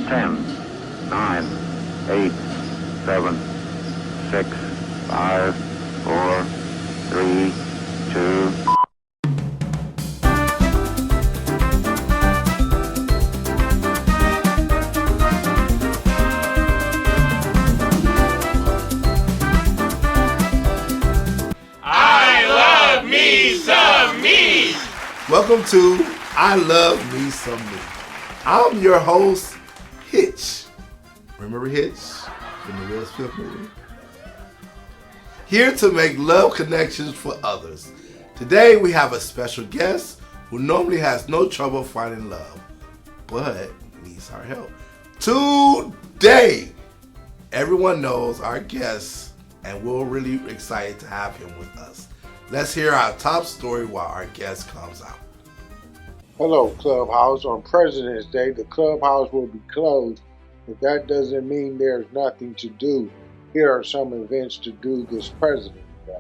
10, 9, 8, 7, 6, 5, 4, 3, 2. Welcome to I Love Me Some Me. I'm your host, Hitch. Remember Hitch from the Will Smith movie? Here to make love connections for others. Today we have a special guest who normally has no trouble finding love, but needs our help. Today, everyone knows our guest, and we're really excited to have him with us. Let's hear our top story while our guest comes out. Hello, Clubhouse. On President's Day, the Clubhouse will be closed, but that doesn't mean there's nothing to do. Here are some events to do this President's Day.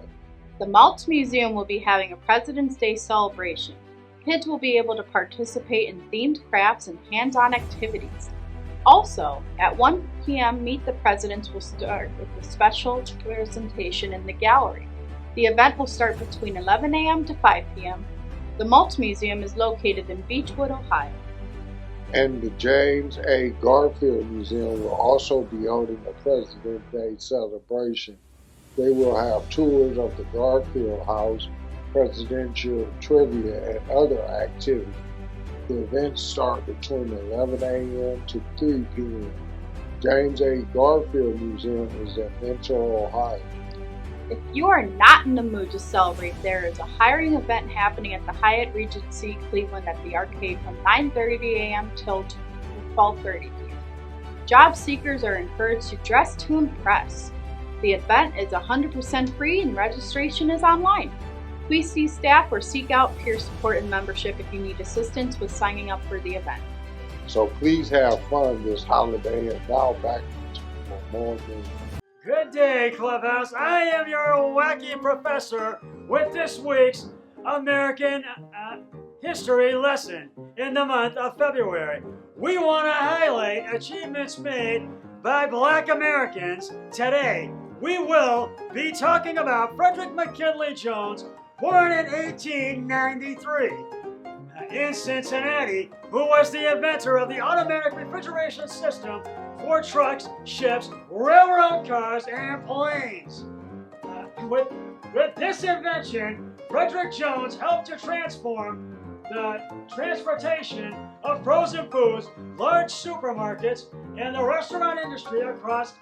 The Maltz Museum will be having a President's Day celebration. Kids will be able to participate in themed crafts and hands-on activities. Also, at 1 p.m., Meet the Presidents will start with a special presentation in the gallery. The event will start between 11 a.m. to 5 p.m. The Maltz Museum is located in Beechwood, Ohio. And the James A. Garfield Museum will also be holding a President's Day celebration. They will have tours of the Garfield House, presidential trivia, and other activities. The events start between 11 a.m. to 3 p.m. James A. Garfield Museum is in Mentor, Ohio. If you are not in the mood to celebrate, there is a hiring event happening at the Hyatt Regency Cleveland at the arcade from 9:30 a.m. till 12:30 p.m. Job seekers are encouraged to dress to impress. The event is 100% free and registration is online. Please see staff or seek out peer support and membership if you need assistance with signing up for the event. So please have fun this holiday, and now back to more news. Good day, Clubhouse. I am your wacky professor with this week's American history lesson in the month of February. We want to highlight achievements made by Black Americans today. We will be talking about Frederick McKinley Jones, born in 1893 in Cincinnati, who was the inventor of the automatic refrigeration system for trucks, ships, railroad cars, and planes. With this invention, Frederick Jones helped to transform the transportation of frozen foods, large supermarkets, and the restaurant industry across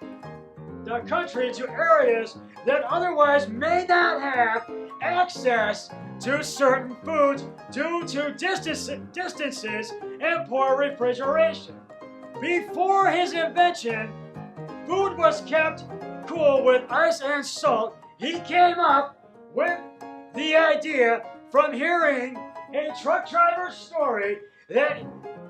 the country to areas that otherwise may not have access to certain foods due to distances and poor refrigeration. Before his invention, food was kept cool with ice and salt. He came up with the idea from hearing a truck driver's story that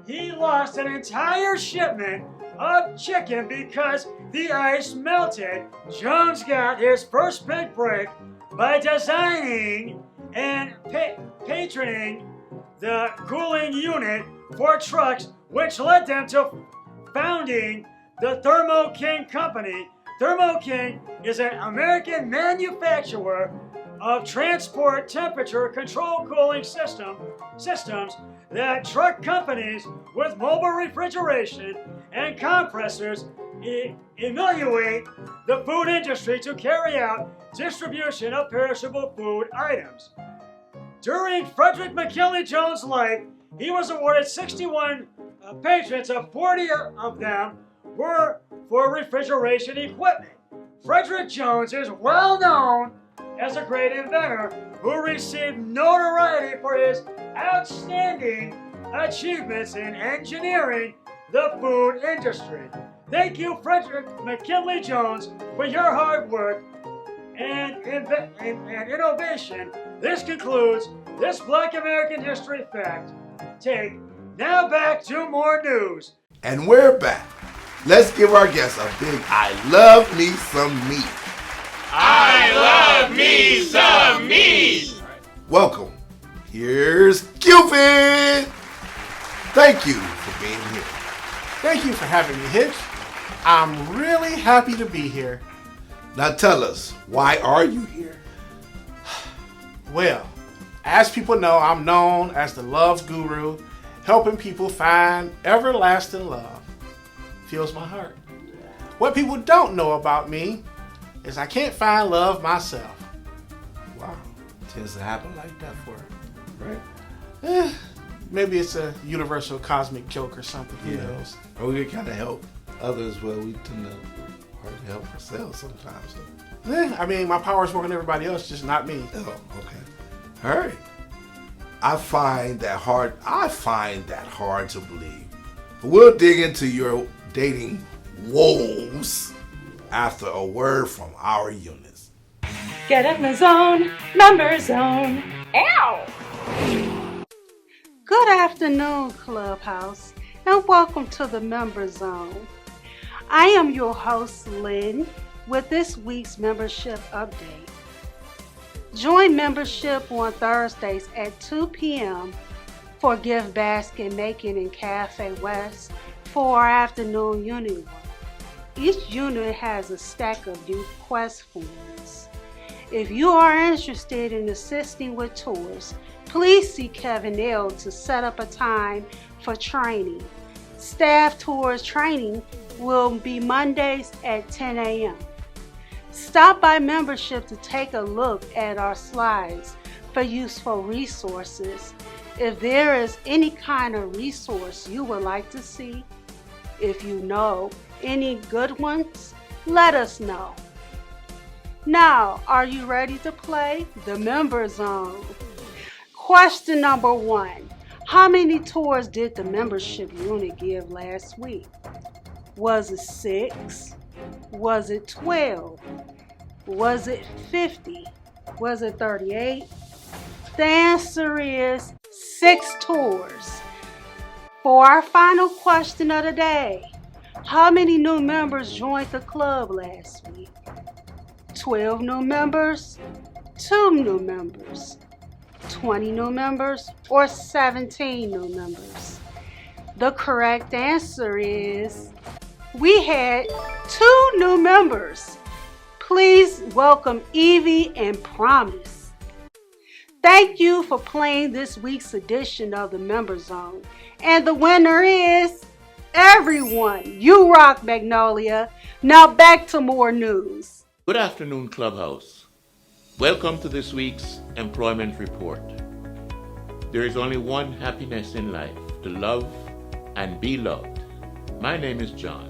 he lost an entire shipment of chicken because the ice melted. Jones got his first big break by designing and patenting the cooling unit for trucks, which led them to founding the Thermo King Company. Thermo King is an American manufacturer of transport temperature control cooling systems that truck companies with mobile refrigeration and compressors emulate the food industry to carry out distribution of perishable food items. During Frederick McKinley Jones' life, he was awarded 61 patents, of 40 of them were for refrigeration equipment. Frederick Jones is well known as a great inventor who received notoriety for his outstanding achievements in engineering the food industry. Thank you, Frederick McKinley Jones, for your hard work and innovation. This concludes this Black American History Fact Take. Now back to more news. And we're back. Let's give our guests a big I love me some meat. I love me some meat. Welcome. Here's Cupid. Thank you for being here. Thank you for having me, Hitch. I'm really happy to be here. Now tell us, why are you here? Well, as people know, I'm known as the love guru, helping people find everlasting love. Fills my heart. What people don't know about me is I can't find love myself. Wow, tends to happen like that for her, right? Maybe it's a universal cosmic joke or something. Who Yeah. knows? Or we can kind of help others, well, we tend to hard to help ourselves sometimes. So. I mean, my powers work on everybody else, just not me. Oh, okay. All right. I find that hard to believe. We'll dig into your dating woes after a word from our units. Get in the zone, member zone. Ow! Good afternoon, Clubhouse, and welcome to the Member Zone. I am your host, Lynn, with this week's membership update. Join membership on Thursdays at 2 p.m. for gift basket making in Cafe West for our afternoon unit work. Each unit has a stack of youth quest forms. If you are interested in assisting with tours, please see Kevin L. to set up a time for training. Staff tours training will be Mondays at 10 a.m. Stop by membership to take a look at our slides for useful resources. If there is any kind of resource you would like to see, if you know any good ones, let us know. Now, are you ready to play the Member Zone? Question number 1. How many tours did the membership unit give last week? Was it 6? Was it 12? Was it 50? Was it 38? The answer is 6 tours. For our final question of the day, how many new members joined the club last week? 12 new members, 2 new members, 20 new members, or 17 new members? The correct answer is we had 2 new members. Please welcome Evie and Promise. Thank you for playing this week's edition of the Member Zone. And the winner is everyone. You rock, Magnolia. Now back to more news. Good afternoon, Clubhouse. Welcome to this week's employment report. There is only one happiness in life, to love and be loved. My name is John.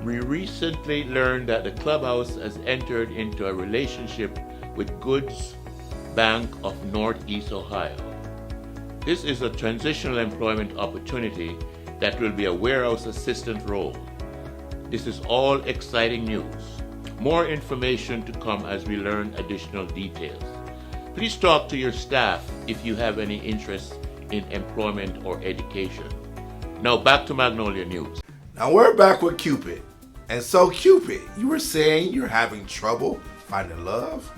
We recently learned that the Clubhouse has entered into a relationship with Goods Bank of Northeast Ohio. This is a transitional employment opportunity that will be a warehouse assistant role. This is all exciting news. More information to come as we learn additional details. Please talk to your staff if you have any interest in employment or education. Now back to Magnolia News. Now we're back with Cupid. And so Cupid, you were saying you're having trouble finding love?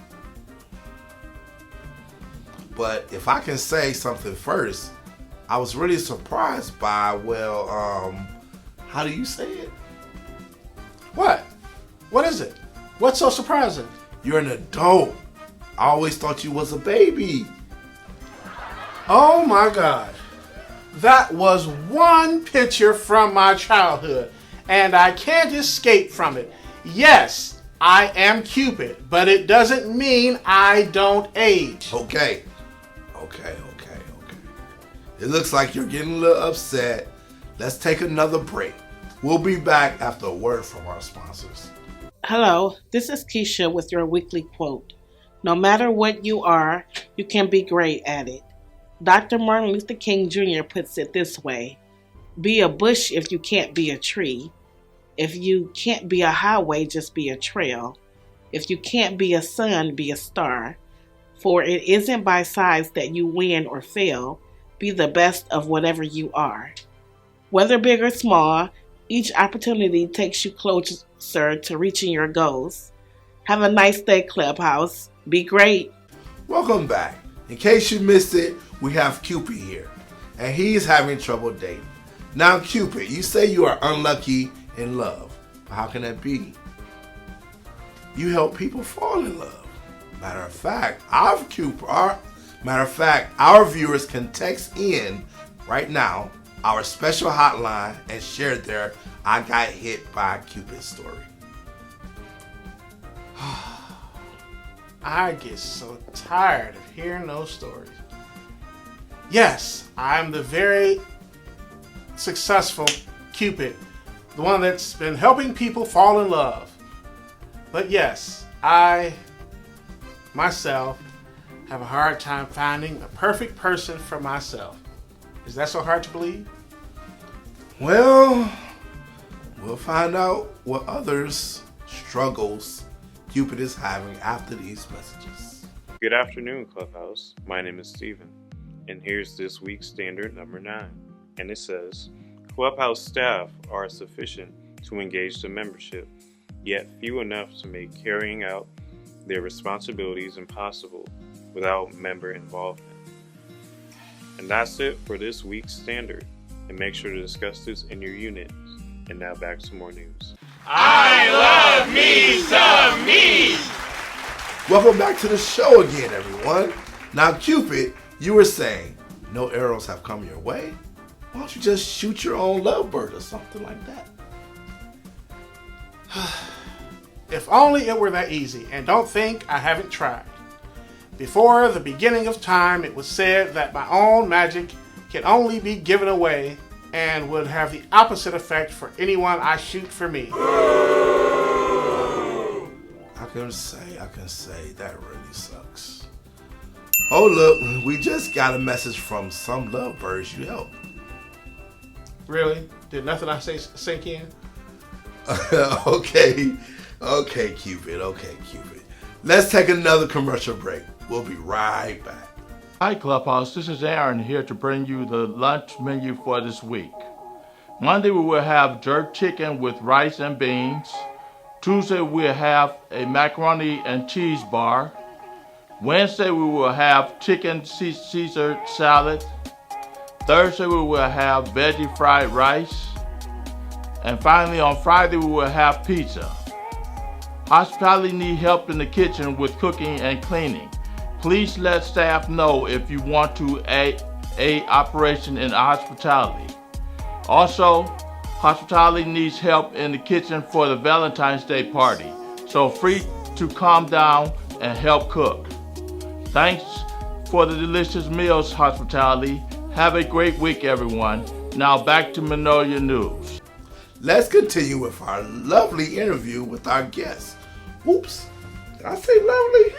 But if I can say something first, I was really surprised by, how do you say it? What? What is it? What's so surprising? You're an adult. I always thought you was a baby. Oh my God. That was one picture from my childhood, and I can't escape from it. Yes, I am Cupid, but it doesn't mean I don't age. Okay. It looks like you're getting a little upset. Let's take another break. We'll be back after a word from our sponsors. Hello, this is Keisha with your weekly quote. No matter what you are, you can be great at it. Dr. Martin Luther King Jr. puts it this way: be a bush if you can't be a tree. If you can't be a highway, just be a trail. If you can't be a sun, be a star. For it isn't by size that you win or fail. Be the best of whatever you are. Whether big or small, each opportunity takes you closer to reaching your goals. Have a nice day, Clubhouse. Be great. Welcome back. In case you missed it, we have Cupid here, and he's having trouble dating. Now, Cupid, you say you are unlucky in love. How can that be? You help people fall in love. Matter of fact, our viewers can text in right now our special hotline and share their "I got hit by Cupid" story. I get so tired of hearing those stories. Yes, I'm the very successful Cupid, the one that's been helping people fall in love. But yes, I myself have a hard time finding the perfect person for myself. Is that so hard to believe? Well, we'll find out what others' struggles Cupid is having after these messages. Good afternoon, Clubhouse. My name is Steven, and here's this week's standard number 9. And it says, Clubhouse staff are sufficient to engage the membership, yet few enough to make carrying out their responsibilities impossible without member involvement. And that's it for this week's standard. And make sure to discuss this in your units. And now back to more news. I love me some me. Welcome back to the show again, everyone. Now, Cupid, you were saying no arrows have come your way. Why don't you just shoot your own lovebird or something like that? If only it were that easy, and don't think I haven't tried. Before the beginning of time, it was said that my own magic can only be given away and would have the opposite effect for anyone I shoot for me. I can say that really sucks. Oh look, we just got a message from some lovebirds you helped. Really? Did nothing I say sink in? Okay, Cupid. Let's take another commercial break. We'll be right back. Hi Clubhouse, this is Aaron here to bring you the lunch menu for this week. Monday we will have jerk chicken with rice and beans. Tuesday we'll have a macaroni and cheese bar. Wednesday we will have chicken Caesar salad. Thursday we will have veggie fried rice. And finally on Friday we will have pizza. Hospitality need help in the kitchen with cooking and cleaning. Please let staff know if you want to aid operation in hospitality. Also, hospitality needs help in the kitchen for the Valentine's Day party, so free to calm down and help cook. Thanks for the delicious meals, hospitality. Have a great week, everyone. Now back to Magnolia News. Let's continue with our lovely interview with our guest. Oops. Did I say lovely?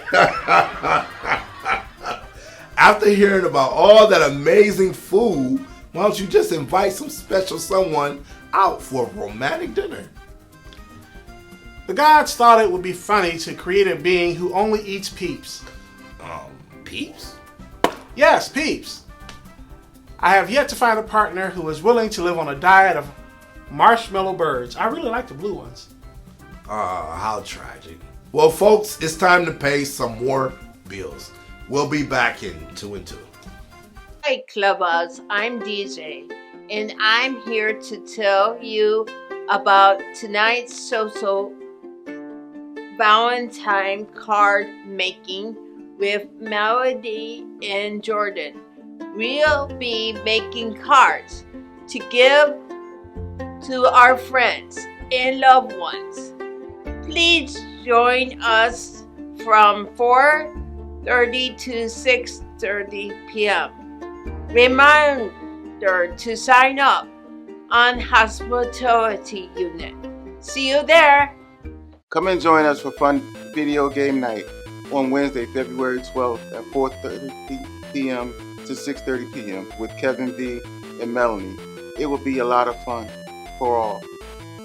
After hearing about all that amazing food, why don't you just invite some special someone out for a romantic dinner? The gods thought it would be funny to create a being who only eats peeps. Peeps? Yes, peeps. I have yet to find a partner who is willing to live on a diet of marshmallow birds. I really like the blue ones. How tragic. Well, folks, it's time to pay some more bills. We'll be back in 2 and 2. Hi, Clubhouse. I'm DJ, and I'm here to tell you about tonight's social Valentine card making with Melody and Jordan. We'll be making cards to give to our friends and loved ones. Please join us from 4:30 to 6:30 p.m. Reminder to sign up on hospitality unit. See you there. Come and join us for fun video game night on Wednesday, February 12th at 4:30 p.m. to 6:30 p.m. with Kevin V and Melanie. It will be a lot of fun for all.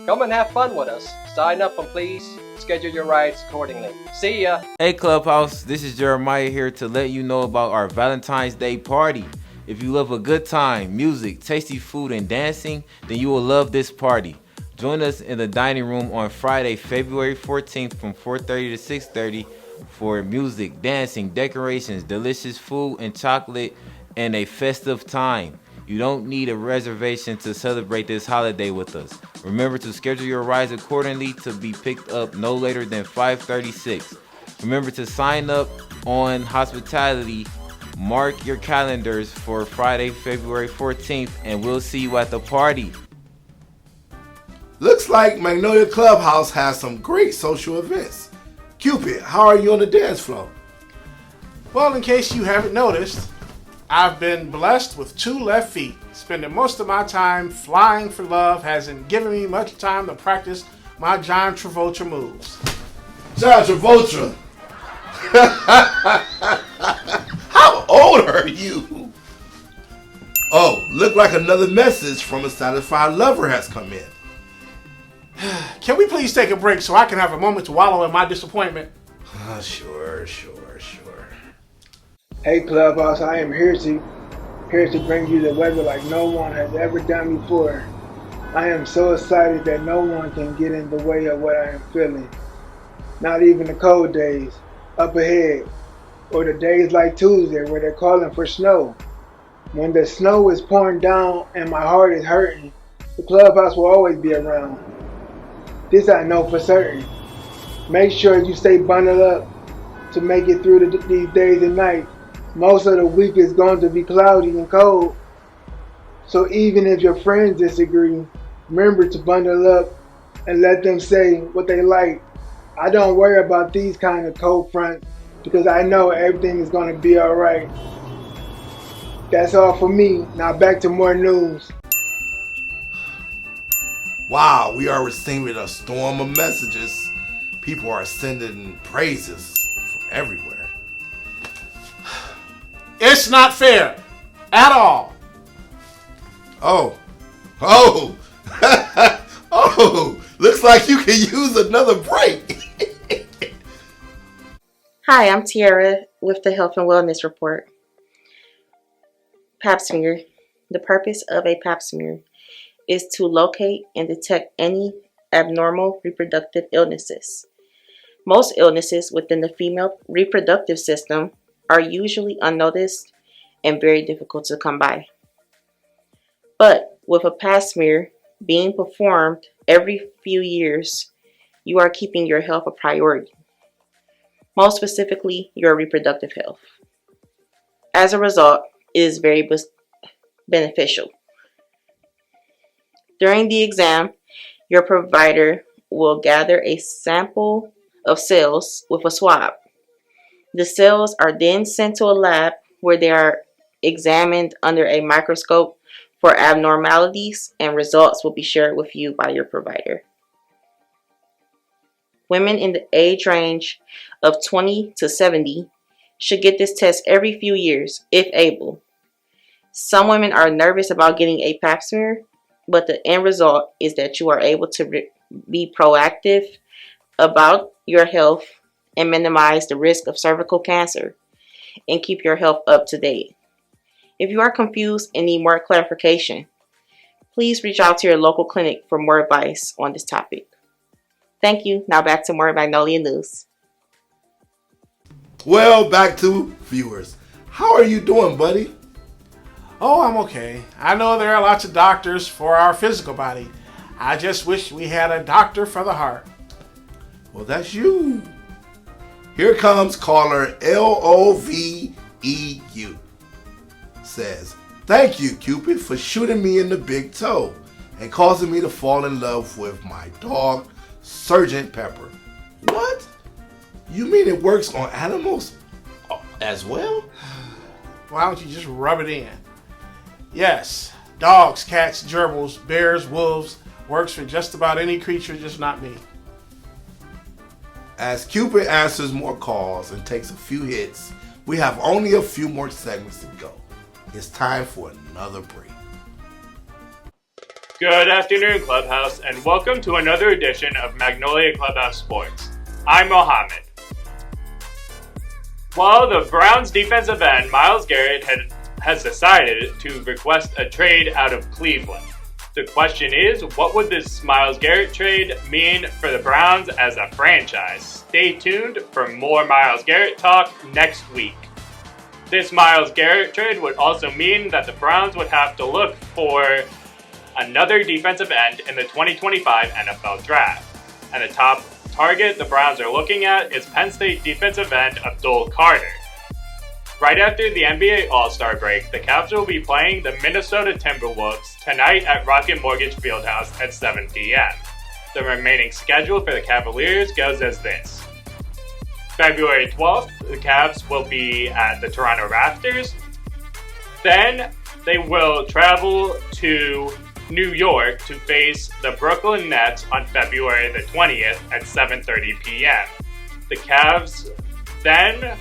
Come and have fun with us. Sign up and please schedule your rides accordingly. See ya. Hey Clubhouse, this is Jeremiah here to let you know about our Valentine's Day party. If you love a good time, music, tasty food, and dancing, then you will love this party. Join us in the dining room on Friday, February 14th from 4:30 to 6:30 for music, dancing, decorations, delicious food and chocolate, and a festive time. You don't need a reservation to celebrate this holiday with us. Remember to schedule your rides accordingly to be picked up no later than 5:36. Remember to sign up on hospitality. Mark your calendars for Friday, February 14th, and we'll see you at the party. Looks like Magnolia Clubhouse has some great social events. Cupid, how are you on the dance floor? Well, in case you haven't noticed, I've been blessed with 2 left feet. Spending most of my time flying for love hasn't given me much time to practice my John Travolta moves. John Travolta? How old are you? Oh, look like another message from a satisfied lover has come in. Can we please take a break so I can have a moment to wallow in my disappointment? Sure. Hey Clubhouse, I am here to bring you the weather like no one has ever done before. I am so excited that no one can get in the way of what I am feeling. Not even the cold days up ahead, or the days like Tuesday where they're calling for snow. When the snow is pouring down and my heart is hurting, the Clubhouse will always be around. This I know for certain. Make sure you stay bundled up to make it through these days and nights. Most of the week is going to be cloudy and cold. So even if your friends disagree, remember to bundle up and let them say what they like. I don't worry about these kind of cold fronts because I know everything is going to be alright. That's all for me. Now back to more news. Wow, we are receiving a storm of messages. People are sending praises from everywhere. It's not fair at all. Oh, looks like you can use another break. Hi, I'm Tiara with the Health and Wellness Report. Pap smear. The purpose of a pap smear is to locate and detect any abnormal reproductive illnesses. Most illnesses within the female reproductive system are usually unnoticed and very difficult to come by. But with a pap smear being performed every few years, you are keeping your health a priority, most specifically your reproductive health. As a result, it is very beneficial. During the exam, your provider will gather a sample of cells with a swab. The cells are then sent to a lab where they are examined under a microscope for abnormalities, and results will be shared with you by your provider. Women in the age range of 20 to 70 should get this test every few years, if able. Some women are nervous about getting a pap smear, but the end result is that you are able to be proactive about your health and minimize the risk of cervical cancer and keep your health up to date. If you are confused and need more clarification, please reach out to your local clinic for more advice on this topic. Thank you. Now back to more Magnolia News. Well, back to viewers. How are you doing, buddy? Oh, I'm okay. I know there are lots of doctors for our physical body. I just wish we had a doctor for the heart. Well, that's you. Here comes caller LOVEU. Says, thank you, Cupid, for shooting me in the big toe and causing me to fall in love with my dog, Sergeant Pepper. What? You mean it works on animals as well? Why don't you just rub it in? Yes, dogs, cats, gerbils, bears, wolves, works for just about any creature, just not me. As Cupid answers more calls and takes a few hits, we have only a few more segments to go. It's time for another break. Good afternoon, Clubhouse, and welcome to another edition of Magnolia Clubhouse Sports. I'm Mohammed. Well, the Browns defensive end Myles Garrett has decided to request a trade out of Cleveland. The question is, what would this Myles Garrett trade mean for the Browns as a franchise? Stay tuned for more Myles Garrett talk next week. This Myles Garrett trade would also mean that the Browns would have to look for another defensive end in the 2025 NFL Draft. And the top target the Browns are looking at is Penn State defensive end Abdul Carter. Right after the NBA All-Star break, the Cavs will be playing the Minnesota Timberwolves tonight at Rocket Mortgage Fieldhouse at 7 p.m. The remaining schedule for the Cavaliers goes as this. February 12th, the Cavs will be at the Toronto Raptors. Then they will travel to New York to face the Brooklyn Nets on February the 20th at 7:30 p.m. The Cavs then,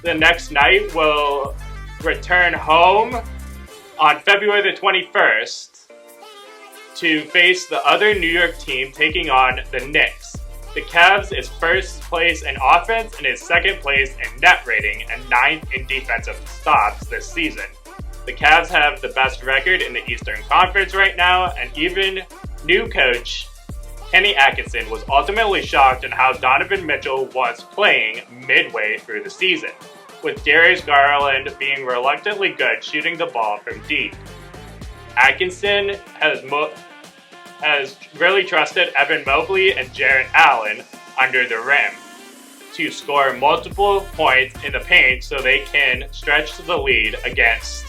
the next night, will return home on February the 21st to face the other New York team taking on the Knicks. The Cavs is first place in offense and is second place in net rating and ninth in defensive stops this season. The Cavs have the best record in the Eastern Conference right now, and even new coach Kenny Atkinson was ultimately shocked at how Donovan Mitchell was playing midway through the season, with Darius Garland being reluctantly good shooting the ball from deep. Atkinson has really trusted Evan Mobley and Jarrett Allen under the rim to score multiple points in the paint so they can stretch the lead against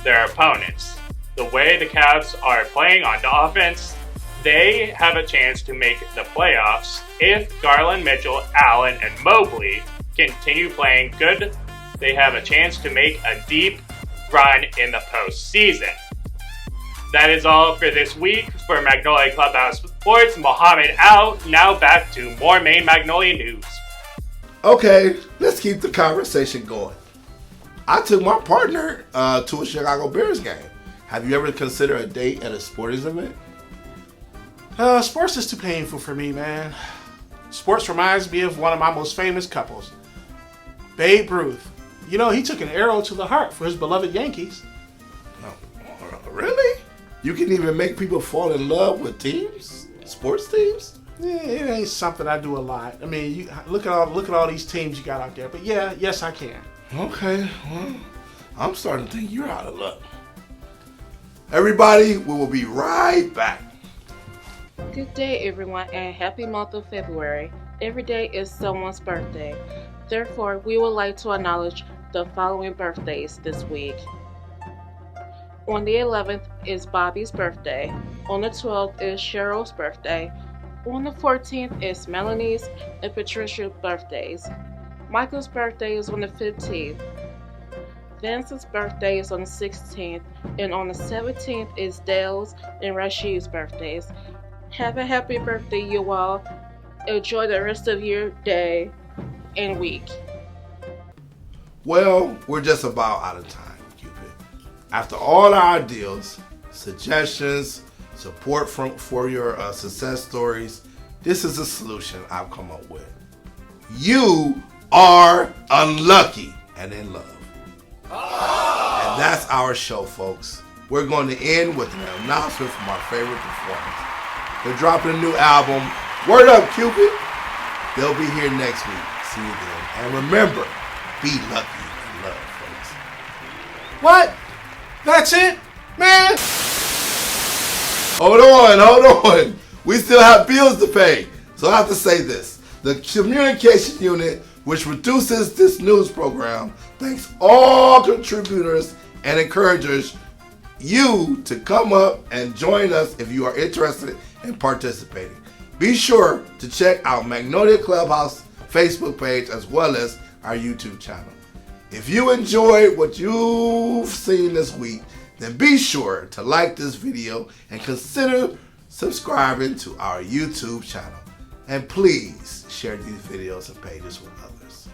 their opponents. The way the Cavs are playing on offense, they have a chance to make the playoffs if Garland, Mitchell, Allen, and Mobley continue playing good. They have a chance to make a deep run in the postseason. That is all for this week. For Magnolia Clubhouse Sports, Mohammed out. Now back to more Maine Magnolia news. Okay, let's keep the conversation going. I took my partner to a Chicago Bears game. Have you ever considered a date at a sporting event? Sports is too painful for me, man. Sports reminds me of one of my most famous couples, Babe Ruth. You know, he took an arrow to the heart for his beloved Yankees. Really? You can even make people fall in love with teams? Sports teams? Yeah, it ain't something I do a lot. I mean, you look at all these teams you got out there. But yeah, yes, I can. Okay, well, I'm starting to think you're out of luck. Everybody, we will be right back. Good day, everyone, and happy month of February. Every day is someone's birthday. Therefore, we would like to acknowledge the following birthdays this week. On the 11th is Bobby's birthday. On the 12th is Cheryl's birthday. On the 14th is Melanie's and Patricia's birthdays. Michael's birthday is on the 15th. Vince's birthday is on the 16th. And on the 17th is Dale's and Rashid's birthdays. Have a happy birthday, you all. Enjoy the rest of your day and week. Well, we're just about out of time. After all our ideas, suggestions, support for your success stories, this is a solution I've come up with. You are unlucky and in love. And that's our show, folks. We're going to end with an announcement from our favorite performers. They're dropping a new album. Word up, Cupid. They'll be here next week. See you then. And remember, be lucky in love, folks. What? That's it? Man! Hold on. We still have bills to pay. So I have to say this. The communication unit, which produces this news program, thanks all contributors and encouragers you to come up and join us if you are interested in participating. Be sure to check out Magnolia Clubhouse Facebook page as well as our YouTube channel. If you enjoyed what you've seen this week, then be sure to like this video and consider subscribing to our YouTube channel. And please share these videos and pages with others.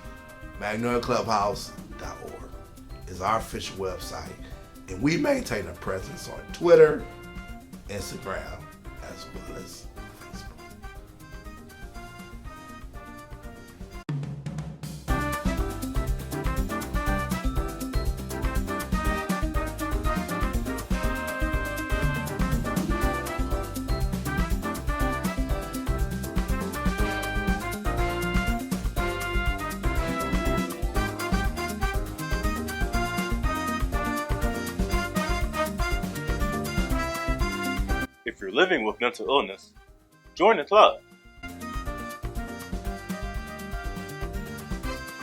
MagnoliaClubhouse.org is our official website, and we maintain a presence on Twitter, Instagram, as well as living with mental illness, join the club.